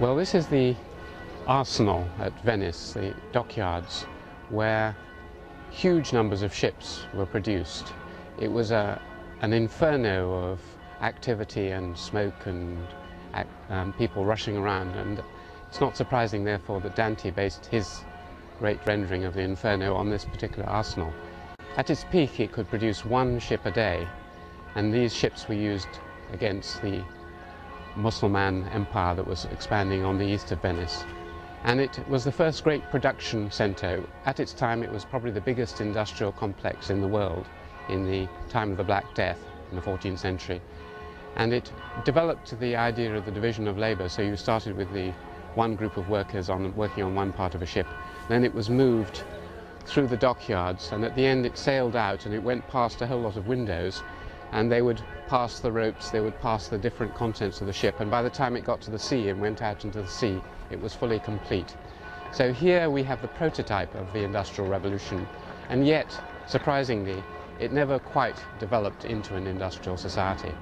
Well, this is the arsenal at Venice, the dockyards, where huge numbers of ships were produced. It was an inferno of activity and smoke and people rushing around, and it's not surprising therefore that Dante based his great rendering of the Inferno on this particular arsenal. At its peak it could produce one ship a day, and these ships were used against the Muslim empire that was expanding on the east of Venice. And it was the first great production centre. At its time it was probably the biggest industrial complex in the world in the time of the Black Death in the 14th century. And it developed the idea of the division of labour, so you started with the one group of workers working on one part of a ship. Then it was moved through the dockyards, and at the end it sailed out and it went past a whole lot of windows, and they would pass the ropes, they would pass the different contents of the ship, and by the time it got to the sea and went out into the sea, it was fully complete. So here we have the prototype of the Industrial Revolution, and yet, surprisingly, it never quite developed into an industrial society.